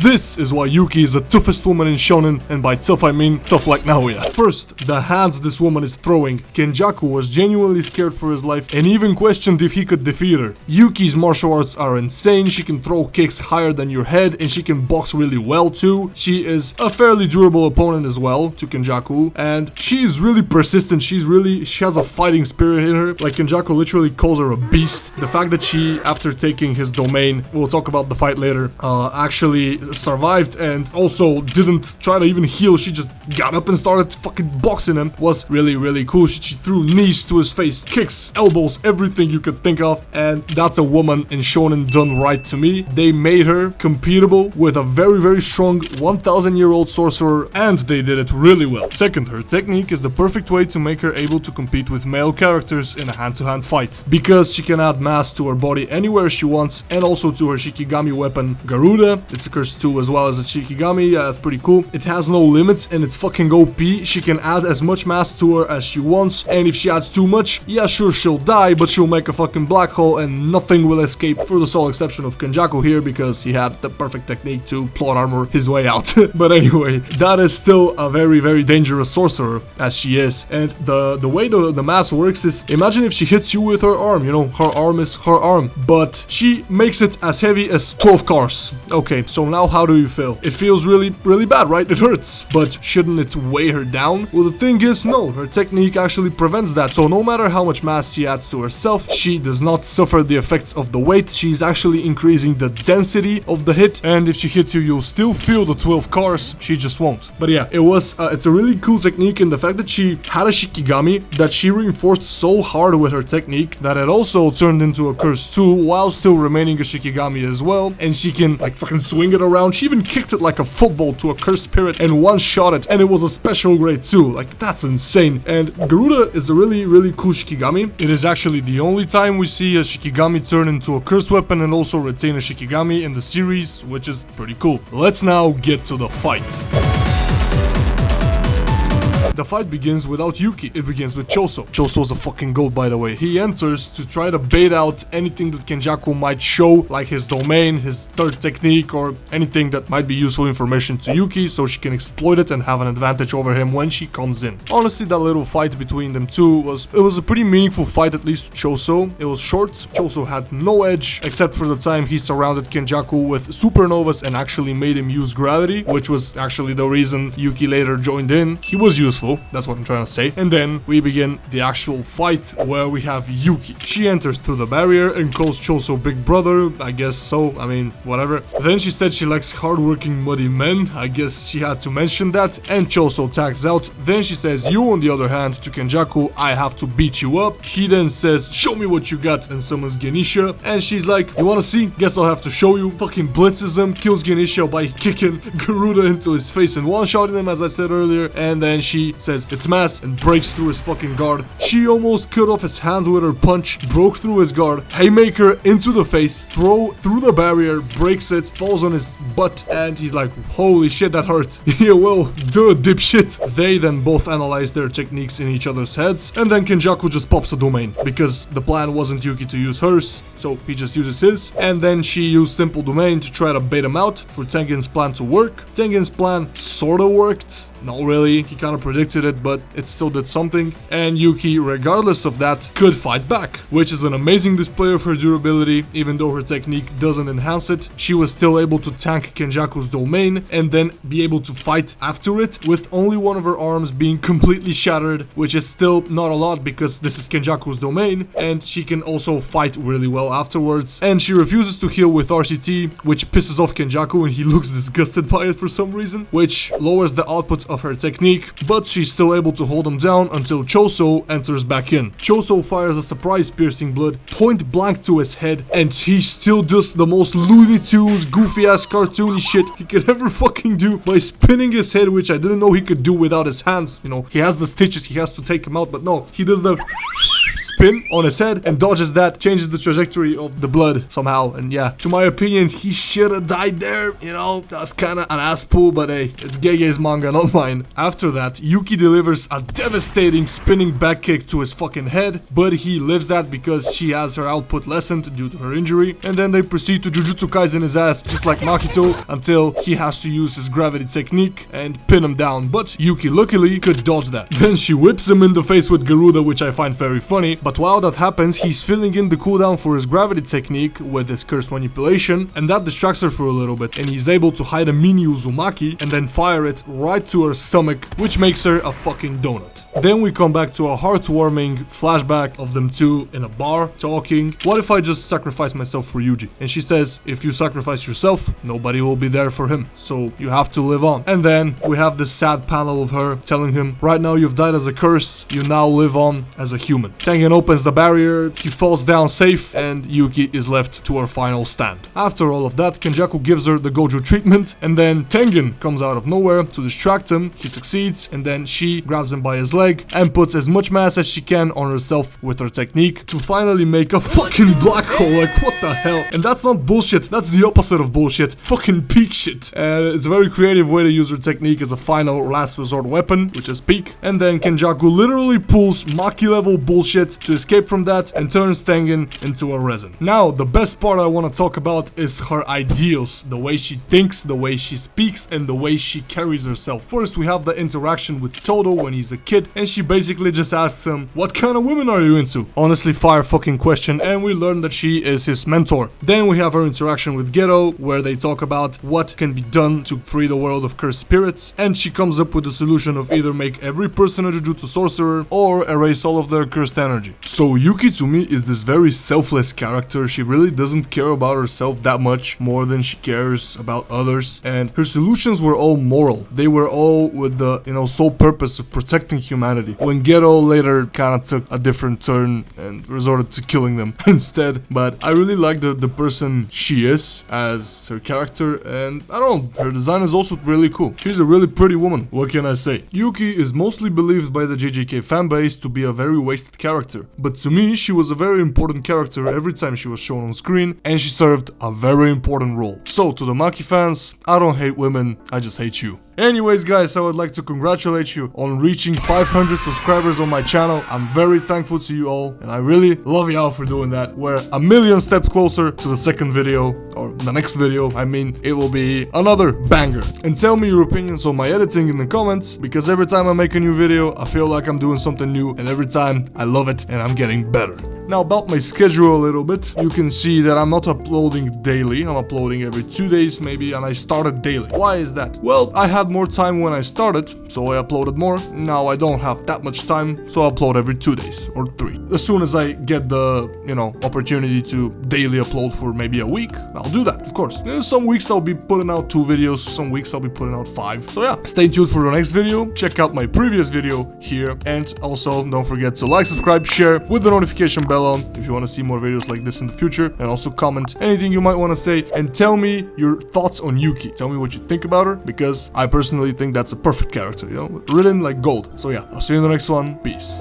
This is why Yuki is the toughest woman in Shonen, and by tough I mean tough like Naoya. First, the hands this woman is throwing. Kenjaku was genuinely scared for his life and even questioned if he could defeat her. Yuki's martial arts are insane. She can throw kicks higher than your head and she can box really well too. She is a fairly durable opponent as well to Kenjaku, and she is really persistent. She has a fighting spirit in her. Like, Kenjaku literally calls her a beast. The fact that she, after taking his domain, we'll talk about the fight later, actually survived and also didn't try to even heal. She just got up and started fucking boxing him was really cool. She threw knees to his face, kicks, elbows, everything you could think of, and that's a woman in Shonen done right to me. They made her compatible with a very strong 1,000-year-old sorcerer, and they did it really well. Second, her technique is the perfect way to make her able to compete with male characters in a hand-to-hand fight, because she can add mass to her body anywhere she wants, and also to her Shikigami weapon Garuda. It's a curse 2 as well as a Shikigami. Yeah, that's pretty cool. It has no limits and it's fucking OP. She can add as much mass to her as she wants, and if she adds too much, yeah, sure, she'll die, but she'll make a fucking black hole and nothing will escape, for the sole exception of Kenjaku here, because he had the perfect technique to plot armor his way out. But anyway, that is still a very dangerous sorcerer, as she is. And the way the mass works is, imagine if she hits you with her arm, you know, her arm is her arm, but she makes it as heavy as 12 cars. Okay, so now how do you feel? It feels really bad, right? It hurts. But shouldn't it weigh her down? Well, the thing is, no, her technique actually prevents that. So no matter how much mass she adds to herself, she does not suffer the effects of the weight. She's actually increasing the density of the hit, and if she hits you, you'll still feel the 12 cars, she just won't. But yeah, it's a really cool technique, and the fact that she had a Shikigami that she reinforced so hard with her technique that it also turned into a curse 2 while still remaining a Shikigami as well, and she can like fucking swing it around. She even kicked it like a football to a cursed spirit and one-shot it, and it was a special grade too. Like, that's insane. And Garuda is a really cool Shikigami. It is actually the only time we see a Shikigami turn into a cursed weapon and also retain a Shikigami in the series, which is pretty cool. Let's now get to the fight. The fight begins without Yuki. It begins with Choso. Choso's a fucking goat, by the way. He enters to try to bait out anything that Kenjaku might show, like his domain, his third technique, or anything that might be useful information to Yuki, so she can exploit it and have an advantage over him when she comes in. Honestly, that little fight between them two was a pretty meaningful fight, at least to Choso. It was short. Choso had no edge, except for the time he surrounded Kenjaku with supernovas and actually made him use gravity, which was actually the reason Yuki later joined in. He was useful. That's what I'm trying to say. And then we begin the actual fight, where we have Yuki. She enters through the barrier and calls Choso big brother. I guess so. I mean, whatever. Then she said she likes hardworking muddy men. I guess she had to mention that. And Choso tags out. Then she says, you on the other hand, to Kenjaku, I have to beat you up. He then says, show me what you got, and summons Genisha. And she's like, you wanna see? Guess I'll have to show you. Fucking blitzes him, kills Genisha by kicking Garuda into his face and one-shotting him, as I said earlier. And then she says it's mass and breaks through his fucking guard. She almost cut off his hands with her punch, broke through his guard, haymaker into the face, throw through the barrier, breaks it, falls on his butt, and he's like, holy shit, that hurt. Yeah, well, duh, dipshit. They then both analyze their techniques in each other's heads, and then Kenjaku just pops a domain, because the plan wasn't Yuki to use hers, so he just uses his, and then she used simple domain to try to bait him out for Tengen's plan to work. Tengen's plan sorta worked. Not really, he kind of predicted it, but it still did something. And Yuki, regardless of that, could fight back, which is an amazing display of her durability. Even though her technique doesn't enhance it, she was still able to tank Kenjaku's domain and then be able to fight after it, with only one of her arms being completely shattered, which is still not a lot because this is Kenjaku's domain, and she can also fight really well afterwards. And she refuses to heal with RCT, which pisses off Kenjaku, and he looks disgusted by it for some reason, which lowers the output of her technique, but she's still able to hold him down until Choso enters back in. Choso fires a surprise piercing blood point blank to his head, and he still does the most Looney Tunes goofy ass cartoony shit he could ever fucking do by spinning his head, which I didn't know he could do without his hands. You know, he has the stitches, he has to take him out, but no, he does the spin on his head and dodges that, changes the trajectory of the blood somehow. And yeah, to my opinion, he should have died there. You know, that's kind of an ass pull, but hey, it's Gege's manga, not mine. After that, Yuki delivers a devastating spinning back kick to his fucking head, but he lives that because she has her output lessened due to her injury. And then they proceed to Jujutsu Kaisen his ass just like Makito until he has to use his gravity technique and pin him down, but Yuki luckily could dodge that. Then she whips him in the face with Garuda, which I find very funny, but while that happens, he's filling in the cooldown for his gravity technique with his curse manipulation, and that distracts her for a little bit, and he's able to hide a mini Uzumaki and then fire it right to her stomach, which makes her a fucking donut. Then we come back to a heartwarming flashback of them two in a bar talking. What if I just sacrifice myself for Yuji? And she says, if you sacrifice yourself, nobody will be there for him, so you have to live on. And then we have this sad panel of her telling him, right now you've died as a curse, you now live on as a human. Tengen opens the barrier, he falls down safe, and Yuki is left to her final stand. After all of that, Kenjaku gives her the Gojo treatment, and then Tengen comes out of nowhere to distract him. He succeeds, and then she grabs him by his leg and puts as much mass as she can on herself with her technique to finally make a fucking black hole. Like, what the hell? And that's not bullshit, that's the opposite of bullshit. Fucking peak shit. And it's a very creative way to use her technique as a final last resort weapon, which is peak. And then Kenjaku literally pulls Maki level bullshit to escape from that and turns Tengen into a resin. Now, the best part I want to talk about is her ideals, the way she thinks, the way she speaks, and the way she carries herself. First, we have the interaction with Todo when he's a kid, and she basically just asks him, what kind of women are you into? Honestly, fire fucking question, and we learn that she is his mentor. Then we have her interaction with Geto, where they talk about what can be done to free the world of cursed spirits, and she comes up with the solution of either make every person a Jujutsu sorcerer or erase all of their cursed energy. So Yuki to me is this very selfless character. She really doesn't care about herself that much more than she cares about others, and her solutions were all moral. They were all with the, sole purpose of protecting humanity. When Geto later kind of took a different turn and resorted to killing them instead, but I really like the person she is as her character, and I don't know, her design is also really cool. She's a really pretty woman, what can I say? Yuki is mostly believed by the JJK fanbase to be a very wasted character, but to me she was a very important character every time she was shown on screen, and she served a very important role. So to the Maki fans, I don't hate women, I just hate you. Anyways guys, I would like to congratulate you on reaching 500 subscribers on my channel. I'm very thankful to you all, and I really love y'all for doing that. We're a million steps closer to the second video, or the next video. I mean, it will be another banger. And tell me your opinions on my editing in the comments, because every time I make a new video, I feel like I'm doing something new, and every time I love it and I'm getting better. Now about my schedule a little bit, you can see that I'm not uploading daily, I'm uploading every 2 days maybe, and I started daily. Why is that? Well, I had more time when I started, so I uploaded more. Now I don't have that much time, so I upload every 2 days or 3. As soon as I get the, opportunity to daily upload for maybe a week, I'll do that, of course. Some weeks I'll be putting out 2 videos, some weeks I'll be putting out 5. So yeah, stay tuned for the next video, check out my previous video here, and also don't forget to like, subscribe, share with the notification bell on if you want to see more videos like this in the future, and also comment anything you might want to say and tell me your thoughts on Yuki. Tell me what you think about her, because I personally think that's a perfect character, written like gold. So yeah, I'll see you in the next one. Peace.